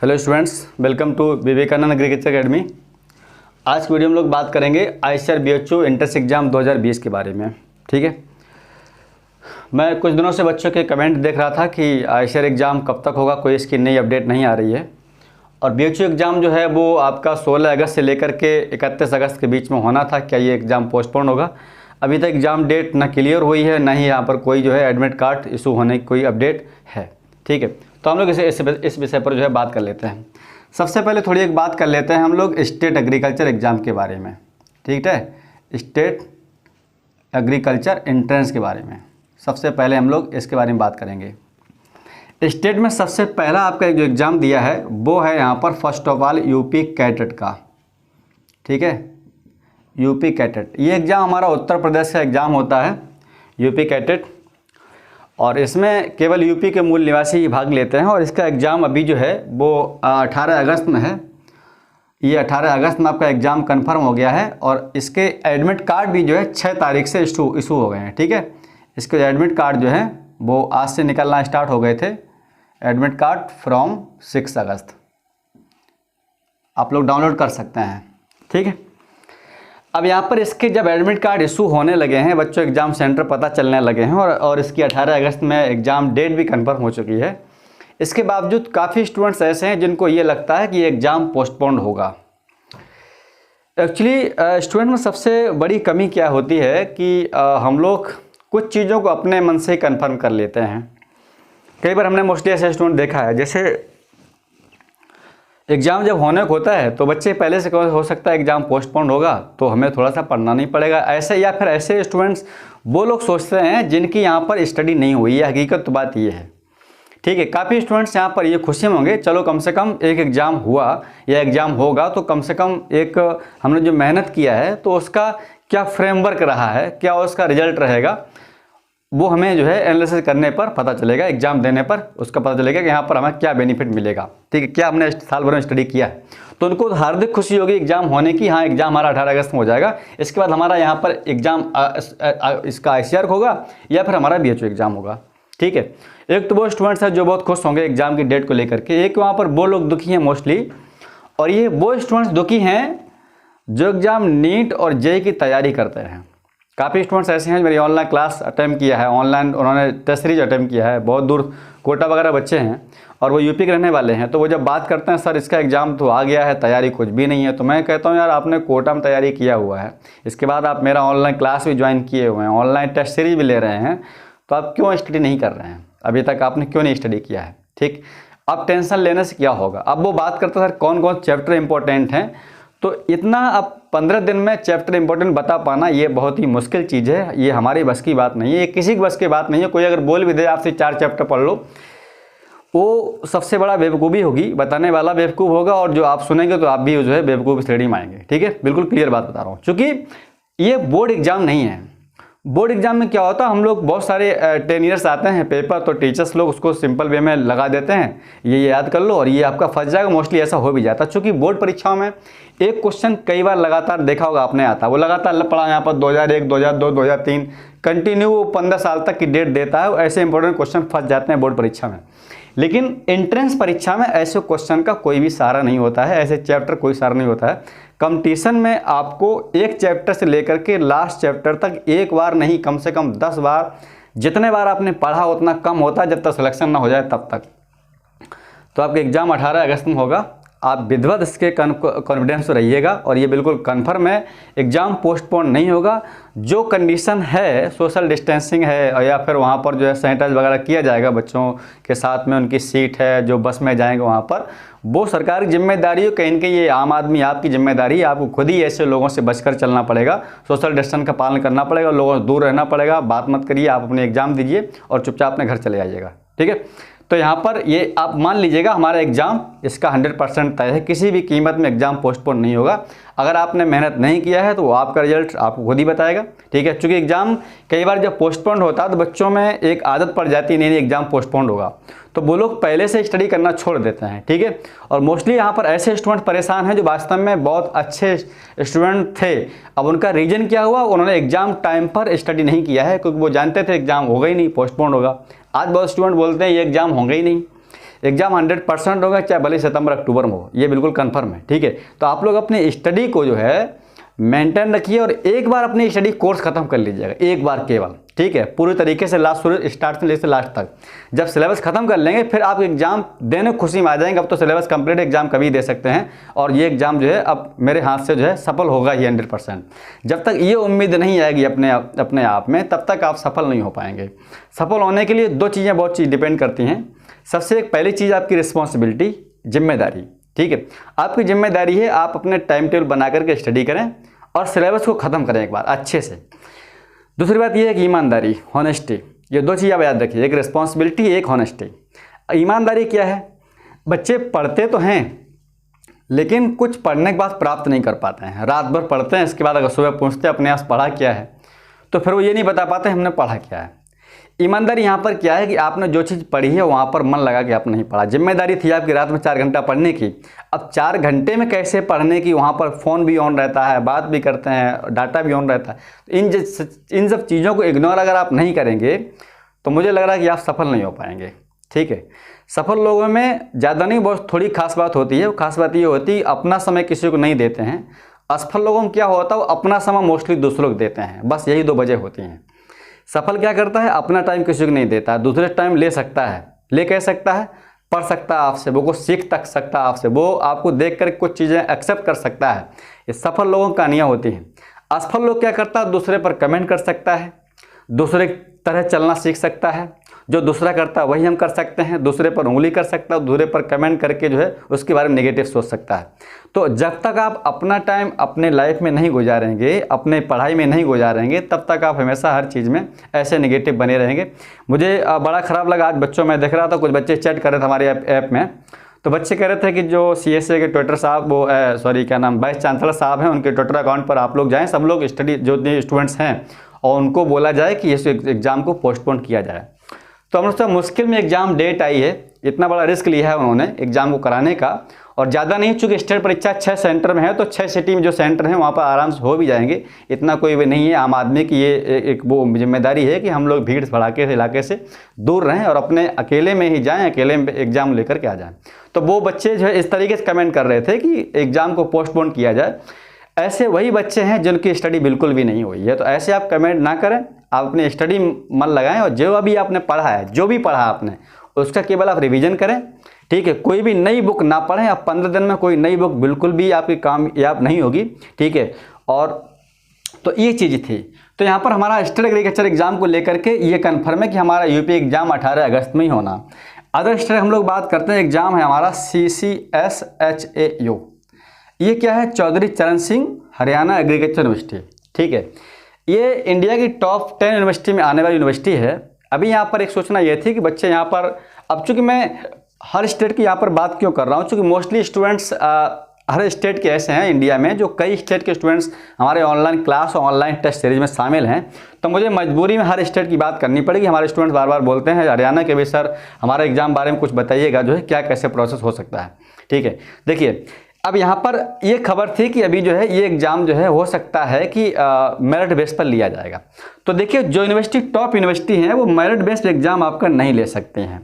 Hello students, welcome to Vivekananda agriculture academy. आज की video में लोग बात करेंगे ICAR BHO एंट्रेंस एग्ज़ाम 2020 के बारे में। ठीक है, मैं कुछ दिनों से बच्चों के कमेंट देख रहा था कि ICAR एग्ज़ाम कब तक होगा, कोई इसकी नई अपडेट नहीं आ रही है। और BHO एग्ज़ाम जो है वो आपका 16 अगस्त से लेकर के 31 अगस्त के बीच में होना था। क्या ये एग्ज़ाम पोस्टपोन होगा? अभी तक एग्ज़ाम डेट ना क्लियर हुई है, ना ही यहाँ पर कोई जो है एडमिट कार्ड इशू होने की कोई अपडेट है। ठीक है, तो हम लोग इस विषय पर जो है बात कर लेते हैं। सबसे पहले थोड़ी एक बात कर लेते हैं हम लोग स्टेट एग्रीकल्चर एग्ज़ाम के बारे में। ठीक है, स्टेट एग्रीकल्चर एंट्रेंस के बारे में सबसे पहले हम लोग इसके बारे में बात करेंगे। स्टेट में सबसे पहला आपका जो एग्ज़ाम दिया है वो है यहाँ पर first of all UP cadet का। ठीक है, यूपी कैडेट ये एग्ज़ाम हमारा उत्तर प्रदेश का एग्ज़ाम होता है, यूपी कैडेट। और इसमें केवल यूपी के मूल निवासी ही भाग लेते हैं। और इसका एग्ज़ाम अभी जो है वो 18 अगस्त में है। ये 18 अगस्त में आपका एग्ज़ाम कंफर्म हो गया है। और इसके एडमिट कार्ड भी जो है 6 तारीख से इशू हो गए हैं। ठीक है, इसके एडमिट कार्ड जो है वो आज से निकलना स्टार्ट हो गए थे। एडमिट कार्ड फ्रॉम 6 अगस्त आप लोग डाउनलोड कर सकते हैं। ठीक है, अब यहाँ पर इसके जब एडमिट कार्ड इशू होने लगे हैं, बच्चों एग्ज़ाम सेंटर पता चलने लगे हैं और इसकी 18 अगस्त में एग्ज़ाम डेट भी कंफर्म हो चुकी है। इसके बावजूद काफ़ी स्टूडेंट्स ऐसे हैं जिनको ये लगता है कि ये एग्ज़ाम पोस्टपोन्ड होगा। एक्चुअली स्टूडेंट में सबसे बड़ी कमी क्या होती है कि हम लोग कुछ चीज़ों को अपने मन से ही कन्फर्म कर लेते हैं। कई बार हमने मोस्टली ऐसे स्टूडेंट देखा है, जैसे एग्ज़ाम जब होने को होता है तो बच्चे पहले से हो सकता है एग्ज़ाम पोस्टपोन्ड होगा तो हमें थोड़ा सा पढ़ना नहीं पड़ेगा ऐसे, या फिर ऐसे स्टूडेंट्स वो लोग सोचते हैं जिनकी यहाँ पर स्टडी नहीं हुई है। हकीकत तो बात ये है। ठीक है, काफ़ी स्टूडेंट्स यहाँ पर ये खुशी में होंगे, चलो कम से कम एक एग्ज़ाम हुआ या एग्ज़ाम होगा तो कम से कम एक हमने जो मेहनत किया है तो उसका क्या फ्रेमवर्क रहा है, क्या उसका रिजल्ट रहेगा, वो हमें जो है एनालिसिस करने पर पता चलेगा। एग्ज़ाम देने पर उसका पता चलेगा कि यहाँ पर हमें क्या बेनिफिट मिलेगा। ठीक है, क्या हमने साल भर में स्टडी किया है, तो उनको हार्दिक खुशी होगी एग्ज़ाम होने की। हाँ, एग्ज़ाम हमारा 18 अगस्त में हो जाएगा। इसके बाद हमारा यहाँ पर एग्ज़ाम इसका ICAR होगा या फिर हमारा BHO एग्ज़ाम होगा। ठीक है, एक तो वो स्टूडेंट्स हैं जो बहुत खुश होंगे एग्ज़ाम की डेट को लेकर के, एक वहाँ पर वो लोग दुखी हैं मोस्टली। और ये वो स्टूडेंट्स दुखी हैं जो एग्ज़ाम नीट और JEE की तैयारी करते हैं। काफ़ी स्टूडेंट्स ऐसे हैं मेरी ऑनलाइन क्लास अटेम्प्ट किया है, ऑनलाइन उन्होंने टेस्ट सीरीज अटेम्प्ट किया है, बहुत दूर कोटा वगैरह बच्चे हैं और वो यूपी के रहने वाले हैं। तो वो जब बात करते हैं सर इसका एग्ज़ाम तो आ गया है, तैयारी कुछ भी नहीं है, तो मैं कहता हूँ यार आपने कोटा में तैयारी किया हुआ है, इसके बाद आप मेरा ऑनलाइन क्लास भी ज्वाइन किए हुए हैं, ऑनलाइन टेस्ट सीरीज भी ले रहे हैं, तो आप क्यों स्टडी नहीं कर रहे हैं? अभी तक आपने क्यों नहीं स्टडी किया है? ठीक, अब टेंशन लेने से क्या होगा? अब वो बात करते हैं सर कौन कौन चैप्टर इंपॉर्टेंट हैं, तो इतना अब 15 दिन में चैप्टर इंपॉर्टेंट बता पाना ये बहुत ही मुश्किल चीज़ है। ये हमारी बस की बात नहीं है, ये किसी की बस की बात नहीं है। कोई अगर बोल भी दे आपसे 4 चैप्टर पढ़ लो, वो सबसे बड़ा बेवकूफ़ी होगी, बताने वाला बेवकूफ़ होगा और जो आप सुनेंगे तो आप भी जो है बेवकूफ़ श्रेणी में आएंगे। ठीक है, बिल्कुल क्लियर बात बता रहा हूँ। चूँकि ये बोर्ड एग्ज़ाम नहीं है। बोर्ड एग्ज़ाम में क्या होता है, हम लोग बहुत सारे 10 ईयर्स आते हैं पेपर, तो टीचर्स लोग उसको सिंपल वे में लगा देते हैं, ये याद कर लो और ये आपका फंस जाएगा। मोस्टली ऐसा हो भी जाता है। चूँकि बोर्ड परीक्षाओं में एक क्वेश्चन कई बार लगातार देखा होगा आपने आता है, वो लगातार पढ़ा यहाँ पर 2001, 2002, 2003 कंटिन्यू 15 साल तक की डेट देता है। ऐसे इंपॉर्टेंट क्वेश्चन फंस जाते हैं बोर्ड परीक्षा में। लेकिन एंट्रेंस परीक्षा में ऐसे क्वेश्चन का कोई भी सहारा नहीं होता है, ऐसे चैप्टर कोई सहारा नहीं होता है। कंपटीशन में आपको एक चैप्टर से लेकर के लास्ट चैप्टर तक एक बार नहीं, कम से कम 10 बार, जितने बार आपने पढ़ा उतना कम होता है, जब तक सिलेक्शन ना हो जाए तब तक। तो आपका एग्ज़ाम 18 अगस्त में होगा। आप विधिवत इसके कॉन्फिडेंस में रहिएगा और ये बिल्कुल कन्फर्म है, एग्ज़ाम पोस्टपोन नहीं होगा। जो कंडीशन है, सोशल डिस्टेंसिंग है या फिर वहाँ पर जो है सैनिटाइज वगैरह किया जाएगा बच्चों के साथ में, उनकी सीट है, जो बस में जाएंगे वहाँ पर, वो सरकार की जिम्मेदारी है। कहीं न कहीं ये आम आदमी आपकी जिम्मेदारी है। आपको खुद ही ऐसे लोगों से बचकर चलना पड़ेगा, सोशल डिस्टेंस का पालन करना पड़ेगा, लोगों से दूर रहना पड़ेगा। बात मत करिए, आप अपने एग्ज़ाम दीजिए और चुपचाप अपने घर चले आइएगा। ठीक है, तो यहाँ पर ये आप मान लीजिएगा हमारा एग्ज़ाम इसका 100% तय है, किसी भी कीमत में एग्ज़ाम पोस्टपोन नहीं होगा। अगर आपने मेहनत नहीं किया है तो आपका रिजल्ट आपको खुद ही बताएगा। ठीक है, चूँकि एग्ज़ाम कई बार जब पोस्टपोन होता है तो बच्चों में एक आदत पड़ जाती है, नहीं एग्ज़ाम पोस्टपोन होगा, तो वो लोग पहले से स्टडी करना छोड़ देते हैं। ठीक है, और मोस्टली यहाँ पर ऐसे स्टूडेंट परेशान हैं जो वास्तव में बहुत अच्छे स्टूडेंट थे। अब उनका रीज़न क्या हुआ, उन्होंने एग्ज़ाम टाइम पर स्टडी नहीं किया है, क्योंकि वो जानते थे एग्ज़ाम होगा ही नहीं, पोस्टपोन होगा। आज बहुत स्टूडेंट बोलते हैं ये एग्ज़ाम होंगे ही नहीं, एग्जाम 100% होगा, चाहे भले सितंबर अक्टूबर में हो, ये बिल्कुल कन्फर्म है। ठीक है, तो आप लोग अपनी स्टडी को जो है मेंटेन रखिए और एक बार अपनी स्टडी कोर्स खत्म कर लीजिएगा, एक बार केवल। ठीक है, पूरी तरीके से स्टार्ट से लेकर लास्ट तक जब सिलेबस खत्म कर लेंगे फिर आप एग्जाम देने खुशी में आ जाएंगे। अब तो सिलेबस कंप्लीट, एग्जाम कभी दे सकते हैं और ये एग्जाम जो है अब मेरे हाथ से जो है सफल होगा ही 100%। जब तक ये उम्मीद नहीं आएगी अपने आप में, तब तक आप सफल नहीं हो पाएंगे। सफल होने के लिए दो चीज़ें बहुत डिपेंड करती हैं। सबसे पहली चीज़ आपकी रिस्पॉन्सिबिलिटी, जिम्मेदारी। ठीक है, आपकी जिम्मेदारी है आप अपने टाइम टेबल बना करके स्टडी करें और सिलेबस को ख़त्म करें एक बार अच्छे से। दूसरी बात यह है कि ईमानदारी, हॉनेस्टी, ये दो चीज़ आप याद रखिए, एक रिस्पॉन्सिबिलिटी, एक हॉनेस्टी। ईमानदारी क्या है? बच्चे पढ़ते तो हैं लेकिन कुछ पढ़ने के बाद प्राप्त नहीं कर पाते हैं। रात भर पढ़ते हैं, इसके बाद अगर सुबह पूछते हैं अपने आप पढ़ा क्या है, तो फिर वो ये नहीं बता पाते हमने पढ़ा क्या है। ईमानदारी यहाँ पर क्या है कि आपने जो चीज़ पढ़ी है वहाँ पर मन लगा के आपने नहीं पढ़ा। जिम्मेदारी थी आपकी रात में 4 घंटा पढ़ने की, अब 4 घंटे में कैसे पढ़ने की, वहाँ पर फ़ोन भी ऑन रहता है, बात भी करते हैं, डाटा भी ऑन रहता है। इन सब चीज़ों को इग्नोर अगर आप नहीं करेंगे तो मुझे लग रहा है कि आप सफल नहीं हो पाएंगे। ठीक है, सफल लोगों में ज़्यादा नहीं, बहुत थोड़ी खास बात होती है। खास बात ये होती है अपना समय किसी को नहीं देते हैं। असफल लोगों में क्या होता है, वो अपना समय मोस्टली दूसरों को देते हैं। बस यही 2 वजह होती हैं। सफल क्या करता है, अपना टाइम किसी को नहीं देता, दूसरे टाइम ले सकता है, ले कह सकता है, पढ़ सकता है आपसे, वो को सीख तक सकता है आपसे, वो आपको देख कर कुछ चीज़ें एक्सेप्ट कर सकता है। ये सफल लोगों की कहानियाँ होती हैं। असफल लोग क्या करता है, दूसरे पर कमेंट कर सकता है, दूसरे तरह चलना सीख सकता है, जो दूसरा करता है वही हम कर सकते हैं, दूसरे पर उंगली कर सकता है, दूसरे पर कमेंट करके जो है उसके बारे में नेगेटिव सोच सकता है। तो जब तक आप अपना टाइम अपने लाइफ में नहीं गुजारेंगे, अपने पढ़ाई में नहीं गुजारेंगे, तब तक आप हमेशा हर चीज़ में ऐसे नेगेटिव बने रहेंगे। मुझे बड़ा ख़राब लगा, आज बच्चों में देख रहा था, कुछ बच्चे चैट कर रहे थे हमारे ऐप में, तो बच्चे कह रहे थे कि जो CSA के ट्विटर साहब, वो वाइस चांसलर साहब हैं, उनके ट्विटर अकाउंट पर आप लोग जाएँ, सब लोग स्टडी जो स्टूडेंट्स हैं, और उनको बोला जाए कि इस एग्ज़ाम को पोस्टपोन किया जाए। तो हम लोग मुश्किल में एग्ज़ाम डेट आई है, इतना बड़ा रिस्क लिया है उन्होंने एग्ज़ाम को कराने का, और ज़्यादा नहीं, चूँकि स्टेट परीक्षा 6 सेंटर में है, तो 6 सिटी में जो सेंटर हैं वहाँ पर आराम से हो भी जाएंगे। इतना कोई भी नहीं है। आम आदमी की ये एक वो जिम्मेदारी है कि हम लोग भीड़ भड़ाके से इलाके से दूर रहें और अपने अकेले में ही जाएँ, अकेले में एग्ज़ाम लेकर के आ जाएँ। तो वो बच्चे जो है इस तरीके से कमेंट कर रहे थे कि एग्ज़ाम को पोस्टपोन किया जाए। ऐसे वही बच्चे हैं जिनकी स्टडी बिल्कुल भी नहीं हुई है। तो ऐसे आप कमेंट ना करें, आप अपनी स्टडी मन लगाएं और जो अभी आपने पढ़ा है, जो भी पढ़ा आपने, उसका केवल आप रिवीजन करें। ठीक है, कोई भी नई बुक ना पढ़ें। आप 15 दिन में कोई नई बुक बिल्कुल भी आपकी कामयाब नहीं होगी। ठीक है, और तो ये चीज़ थी। तो यहाँ पर हमारा स्टेट एग्रीकल्चर एग्जाम को लेकर के ये कन्फर्म है कि हमारा यूपी एग्जाम 18 अगस्त में ही होना। अदर स्टेट हम लोग बात करते हैं, एग्जाम है हमारा CCSHAU। ये क्या है, चौधरी चरण सिंह हरियाणा एग्रीकल्चर यूनिवर्सिटी। ठीक है, ये इंडिया की टॉप 10 यूनिवर्सिटी में आने वाली यूनिवर्सिटी है। अभी यहाँ पर एक सोचना ये थी कि बच्चे यहाँ पर, अब चूँकि मैं हर स्टेट की यहाँ पर बात क्यों कर रहा हूँ, चूँकि मोस्टली स्टूडेंट्स हर स्टेट के ऐसे हैं इंडिया में, जो कई स्टेट के स्टूडेंट्स हमारे ऑनलाइन क्लास और ऑनलाइन टेस्ट सीरीज में शामिल हैं। तो मुझे मजबूरी में हर स्टेट की बात करनी पड़ेगी। हमारे स्टूडेंट्स बार बार बोलते हैं हरियाणा के भी, सर हमारे एग्जाम बारे में कुछ बताइएगा, जो है क्या कैसे प्रोसेस हो सकता है। ठीक है, देखिए अब यहाँ पर ये खबर थी कि अभी जो है ये एग्ज़ाम जो है हो सकता है कि मेरिट बेस पर लिया जाएगा। तो देखिए जो यूनिवर्सिटी टॉप यूनिवर्सिटी हैं वो मेरिट बेस्ड एग्ज़ाम आपका नहीं ले सकते हैं।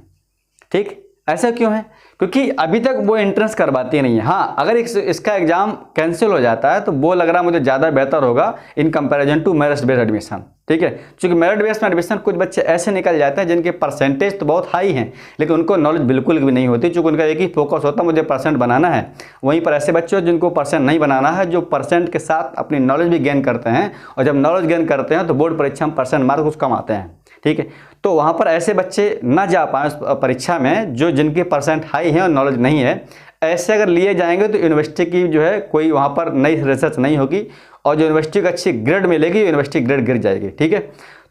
ठीक, ऐसा क्यों है? क्योंकि अभी तक वो एंट्रेंस करवाती नहीं है। हाँ, अगर इसका एग्ज़ाम कैंसिल हो जाता है तो वो लग रहा मुझे ज़्यादा बेहतर होगा in comparison to merit based admission. ठीक है, क्योंकि मेरिट बेस्ड में एडमिशन कुछ बच्चे ऐसे निकल जाते हैं जिनके परसेंटेज तो बहुत हाई हैं लेकिन उनको नॉलेज बिल्कुल भी नहीं होती, क्योंकि उनका एक ही फोकस होता है मुझे परसेंट बनाना है। वहीं पर ऐसे बच्चे जिनको परसेंट नहीं बनाना है, जो परसेंट के साथ अपनी नॉलेज भी गेन करते हैं, और जब नॉलेज गेन करते हैं तो बोर्ड परीक्षा में परसेंट मार्क कुछ कम आते हैं। ठीक है, तो वहाँ पर ऐसे बच्चे ना जा पाएँ उस परीक्षा में जो जिनके परसेंट हाई हैं और नॉलेज नहीं है। ऐसे अगर लिए जाएंगे तो यूनिवर्सिटी की जो है कोई वहाँ पर नई रिसर्च नहीं होगी, और जो यूनिवर्सिटी को अच्छी ग्रेड मिलेगी यूनिवर्सिटी ग्रेड गिर जाएगी। ठीक है,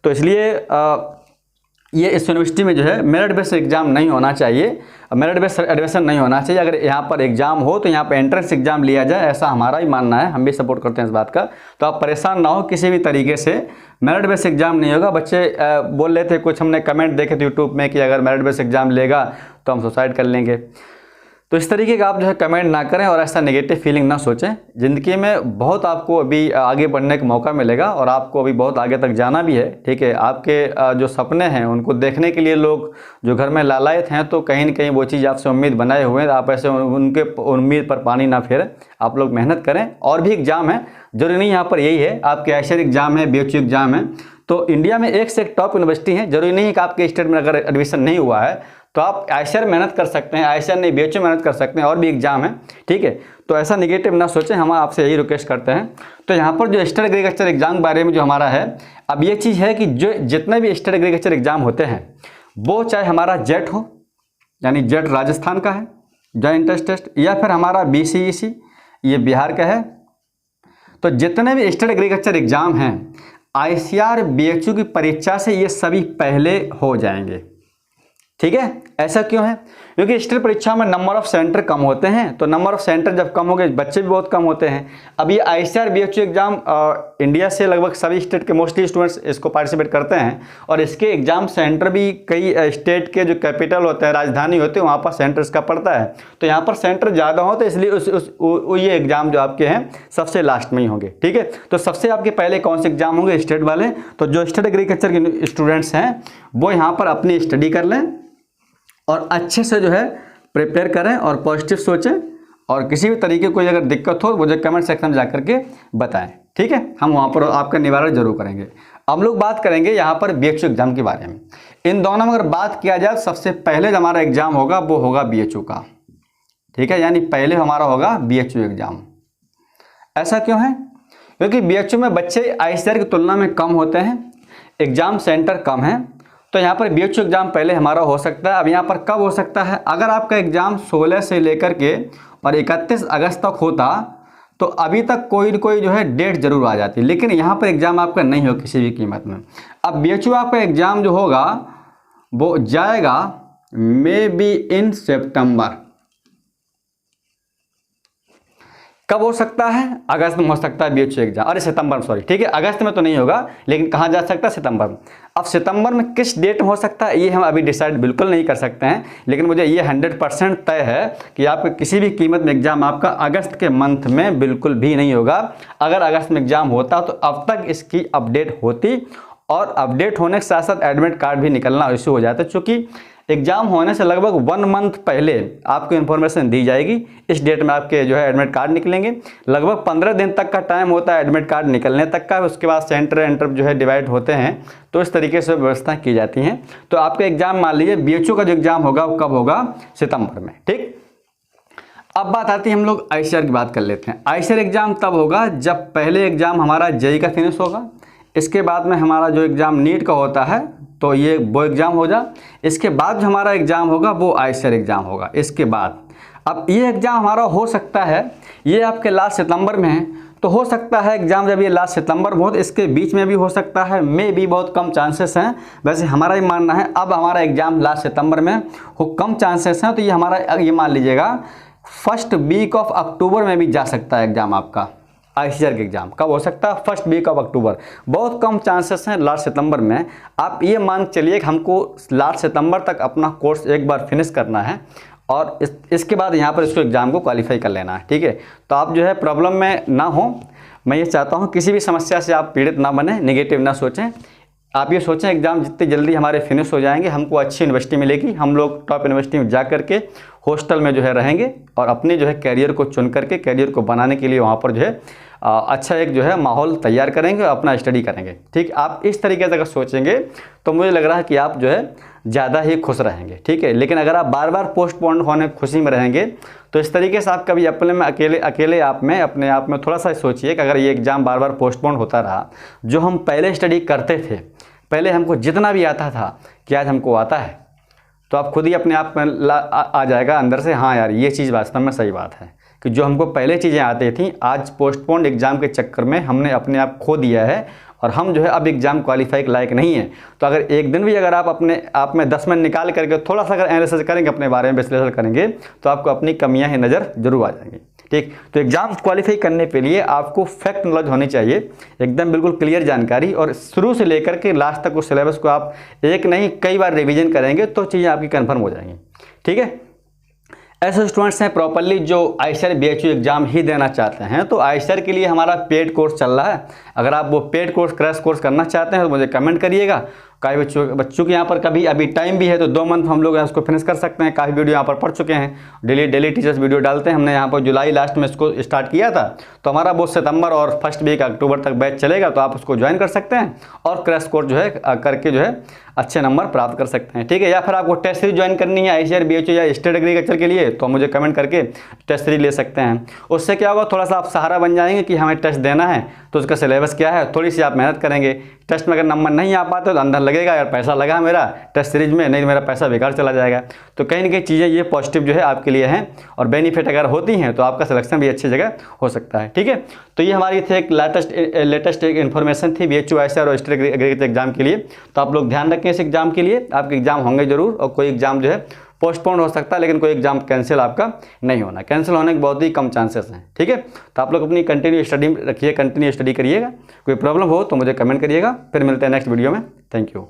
तो इसलिए ये इस यूनिवर्सिटी में जो है मेरिट बेस्ड एग्जाम नहीं होना चाहिए, मेरिट बेस्ड एडमिशन नहीं होना चाहिए। अगर यहाँ पर एग्जाम हो तो यहाँ पर एंट्रेंस एग्जाम लिया जाए, ऐसा हमारा ही मानना है, हम भी सपोर्ट करते हैं इस बात का। तो आप परेशान ना हो किसी भी तरीके से, मेरिट बेस्ड एग्जाम नहीं होगा। बच्चे बोल रहे थे, कुछ हमने कमेंट देखे थे यूट्यूब में कि अगर मेरिट बेस्ड एग्जाम लेगा तो हम सुसाइड कर लेंगे। तो इस तरीके का आप जो है कमेंट ना करें और ऐसा नेगेटिव फीलिंग ना सोचें। ज़िंदगी में बहुत आपको अभी आगे बढ़ने का मौका मिलेगा और आपको अभी बहुत आगे तक जाना भी है, ठीक है। आपके जो सपने हैं उनको देखने के लिए लोग जो घर में लालायित हैं, तो कहीं ना कहीं वो चीज़ आपसे उम्मीद बनाए हुए हैं। आप ऐसे उनके उम्मीद पर पानी ना फेरें, आप लोग मेहनत करें। और भी एग्ज़ाम है, जरूरी नहीं यहाँ पर यही है, आपके आईसीआर एग्ज़ाम है, BHU एग्ज़ाम है, तो इंडिया में एक से एक टॉप यूनिवर्सिटी है। जरूरी नहीं है कि आपके स्टेट में अगर एडमिशन नहीं हुआ है तो आप आईसीआर मेहनत कर सकते हैं, आईसीआर नहीं BHU मेहनत कर सकते हैं, और भी एग्जाम है, ठीक है। तो ऐसा नेगेटिव ना सोचें, हम आपसे यही रिक्वेस्ट करते हैं। तो यहाँ पर जो स्टेट एग्रीकल्चर एग्जाम के बारे में जो हमारा है, अब ये चीज़ है कि जो जितने भी स्टेट एग्रीकल्चर एग्जाम होते हैं, वो चाहे हमारा जेट हो, यानी जेट राजस्थान का है, जॉइंट एंट्रेंस टेस्ट, या फिर हमारा BCEC ये बिहार का है, तो जितने भी स्टेट एग्रीकल्चर एग्जाम हैं आईसीआर BHU की परीक्षा से ये सभी पहले हो जाएंगे, ठीक है। ऐसा क्यों है? क्योंकि स्टेट परीक्षा में नंबर ऑफ सेंटर कम होते हैं, तो नंबर ऑफ सेंटर जब कम हो गए, बच्चे भी बहुत कम होते हैं। अब ये आईसीआर BHU एग्जाम इंडिया से लगभग सभी स्टेट के मोस्टली स्टूडेंट्स इसको पार्टिसिपेट करते हैं, और इसके एग्जाम सेंटर भी कई स्टेट के जो कैपिटल होते हैं, राजधानी होते हैं, वहाँ पर सेंटर इसका पड़ता है। तो यहाँ पर सेंटर ज़्यादा हो, तो इसलिए ये एग्जाम जो आपके हैं सबसे लास्ट में ही होंगे, ठीक है। तो सबसे आपके पहले कौन से एग्जाम होंगे? स्टेट वाले। तो जो स्टेट एग्रीकल्चर के स्टूडेंट्स हैं वो यहाँ पर अपनी स्टडी कर लें और अच्छे से जो है प्रिपेयर करें और पॉजिटिव सोचें, और किसी भी तरीके कोई अगर दिक्कत हो मुझे कमेंट सेक्शन में जाकर के बताएं, ठीक है। हम वहाँ पर आपका निवारण जरूर करेंगे। अब लोग बात करेंगे यहाँ पर BHU एग्जाम के बारे में। इन दोनों में अगर बात किया जाए, सबसे पहले जो हमारा एग्जाम होगा वो होगा BHU का, ठीक है, यानी पहले हमारा होगा BHU एग्जाम। ऐसा क्यों है? क्योंकि BHU में बच्चे आईसीआर की तुलना में कम होते हैं, एग्जाम सेंटर कम है, तो यहाँ पर BHU एग्जाम पहले हमारा हो सकता है। अब यहाँ पर कब हो सकता है? अगर आपका एग्जाम 16 से लेकर के और 31 अगस्त तक होता तो अभी तक कोई न कोई जो है डेट जरूर आ जाती, लेकिन यहाँ पर एग्जाम आपका नहीं हो किसी भी कीमत में। अब BHU आपका एग्जाम जो होगा वो जाएगा मे बी इन सितंबर। कब हो सकता है? अगस्त में हो सकता है BHU एग्जाम, अरे सितंबर, सॉरी, ठीक है, अगस्त में तो नहीं होगा, लेकिन कहाँ जा सकता है? सितंबर में। अब सितंबर में किस डेट में हो सकता है ये हम अभी डिसाइड बिल्कुल नहीं कर सकते हैं, लेकिन मुझे ये 100% तय है कि आपका किसी भी कीमत में एग्जाम आपका अगस्त के मंथ में बिल्कुल भी नहीं होगा। अगर अगस्त में एग्जाम होता तो अब तक इसकी अपडेट होती, और अपडेट होने के साथ साथ एडमिट कार्ड भी निकलना इशू हो जाता है, चूँकि एग्जाम होने से लगभग 1 मंथ पहले आपको इन्फॉर्मेशन दी जाएगी, इस डेट में आपके जो है एडमिट कार्ड निकलेंगे। लगभग 15 दिन तक का टाइम होता है एडमिट कार्ड निकलने तक का, उसके बाद सेंटर जो है डिवाइड होते हैं, तो इस तरीके से व्यवस्था की जाती हैं। तो आपका एग्जाम मान लीजिए BHU का जो एग्जाम होगा वो कब होगा? सितंबर में, ठीक। अब बात आती है, हम लोग आईसीआर की बात कर लेते हैं। आईसीआर एग्जाम तब होगा जब पहले एग्जाम हमारा JEE का फिनिश होगा, इसके बाद में हमारा जो एग्जाम नीट का होता है तो ये वो एग्ज़ाम हो जा, इसके बाद जो हमारा एग्ज़ाम होगा वो आईसीआर एग्ज़ाम होगा। इसके बाद अब ये एग्ज़ाम हमारा हो सकता है, ये आपके लास्ट सितंबर में है, तो हो सकता है एग्ज़ाम जब ये लास्ट सितंबर में हो तो इसके बीच में भी हो सकता है, मे भी बहुत कम चांसेस हैं। वैसे हमारा ये मानना है अब हमारा एग्ज़ाम लास्ट सितंबर में हो, कम चांसेस हैं, तो ये हमारा ये मान लीजिएगा फर्स्ट वीक ऑफ अक्टूबर में भी जा सकता है एग्ज़ाम आपका। आईसीआर के एग्जाम कब हो सकता है? First week of October. बहुत कम चांसेस हैं लास्ट सितंबर में। आप ये मान चलिए कि हमको लास्ट सितंबर तक अपना कोर्स एक बार फिनिश करना है, और इसके बाद यहाँ पर इसको एग्ज़ाम को क्वालिफाई कर लेना है, ठीक है। तो आप जो है प्रॉब्लम में ना हो, मैं ये चाहता हूँ किसी भी समस्या से आप पीड़ित ना बने, नेगेटिव ना सोचें। आप ये सोचें एग्ज़ाम जितनी जल्दी हमारे फिनिश हो जाएंगे हमको अच्छी यूनिवर्सिटी मिलेगी, हम लोग टॉप यूनिवर्सिटी में जा करके हॉस्टल में जो है रहेंगे और अपने जो है कैरियर को चुन करके कैरियर को बनाने के लिए वहाँ पर जो है अच्छा एक जो है माहौल तैयार करेंगे और अपना स्टडी करेंगे, ठीक। आप इस तरीके से अगर सोचेंगे तो मुझे लग रहा है कि आप जो है ज़्यादा ही खुश रहेंगे, ठीक है। लेकिन अगर आप बार बार पोस्टपोन होने खुशी में रहेंगे तो इस तरीके से आप कभी अपने में अकेले आप में अपने आप में थोड़ा सा सोचिए कि अगर ये एग्ज़ाम बार बार पोस्टपोन होता रहा, जो हम पहले स्टडी करते थे, पहले हमको जितना भी आता था कि आज हमको आता है, तो आप खुद ही अपने आप में आ जाएगा अंदर से, हाँ यार ये चीज़ वास्तव में सही बात है कि जो हमको पहले चीज़ें आती थी आज पोस्टपोन्ड एग्ज़ाम के चक्कर में हमने अपने आप खो दिया है और हम जो है अब एग्ज़ाम क्वालिफाई के लायक नहीं है। तो अगर एक दिन भी अगर आप अपने आप में 10 मिनट निकाल करके थोड़ा सा अगर एनालिसिस करेंगे, अपने बारे में विश्लेषण करेंगे, तो आपको अपनी कमियां ही नज़र जरूर आ जाएंगी, ठीक। तो एग्ज़ाम क्वालिफाई करने के लिए आपको फैक्ट नॉलेज होनी चाहिए, एकदम बिल्कुल क्लियर जानकारी, और शुरू से लेकर के लास्ट तक उस सिलेबस को आप एक नहीं कई बार रिविजन करेंगे तो चीज़ें आपकी कन्फर्म हो जाएंगी, ठीक है। ऐसे स्टूडेंट्स हैं प्रॉपरली जो आईसीआर बीएचयू एग्जाम ही देना चाहते हैं, तो आईसीआर के लिए हमारा पेड कोर्स चल रहा है। अगर आप वो पेड कोर्स क्रैश कोर्स करना चाहते हैं तो मुझे कमेंट करिएगा। काफ़ी बच्चों के यहाँ पर कभी अभी टाइम भी है तो 2 मंथ हम लोग उसको फिनिश कर सकते हैं। काफ़ी वीडियो यहाँ पर पढ़ चुके हैं, डेली टीचर्स वीडियो डालते हैं। हमने यहाँ पर जुलाई लास्ट में इसको स्टार्ट किया था, तो हमारा वो सितंबर और फर्स्ट वीक अक्टूबर तक बैच चलेगा, तो आप उसको ज्वाइन कर सकते हैं और क्रैश कोर्स जो है करके जो है अच्छे नंबर प्राप्त कर सकते हैं, ठीक है। या फिर आपको टेस्ट सीरीज ज्वाइन करनी है आईसीआर बीएचयू या स्टेट एग्रीकल्चर के लिए, तो मुझे कमेंट करके टेस्ट सीरीज ले सकते हैं। उससे क्या होगा, थोड़ा सा आप सहारा बन जाएंगे कि हमें टेस्ट देना है तो उसका सिलेबस क्या है, थोड़ी सी आप मेहनत करेंगे। टेस्ट में अगर नंबर नहीं आ पाते तो अंदर लगेगा यार पैसा लगा मेरा टेस्ट सीरीज में, नहीं मेरा पैसा बेकार चला जाएगा। तो कहीं ना कहीं चीज़ें ये पॉजिटिव जो है आपके लिए हैं और बेनिफिट अगर होती हैं तो आपका सिलेक्शन भी अच्छी जगह हो सकता है, ठीक है। तो ये हमारी थी एक लेटेस्ट एक इन्फॉर्मेशन थी बीएचयू आईसीआर और स्टेट एग्रीकल्चर एग्जाम के लिए। तो आप लोग ध्यान रखें इस एग्जाम के लिए, आपके एग्जाम होंगे जरूर और कोई एग्जाम जो है पोस्टपोन हो सकता है, लेकिन कोई एग्जाम कैंसिल आपका नहीं होना। कैंसिल होने के बहुत ही कम चांसेस हैं, ठीक है। तो आप लोग अपनी कंटिन्यू स्टडी रखिए, कंटिन्यू स्टडी करिएगा। कोई प्रॉब्लम हो तो मुझे कमेंट करिएगा। फिर मिलते हैं नेक्स्ट वीडियो में। Thank you.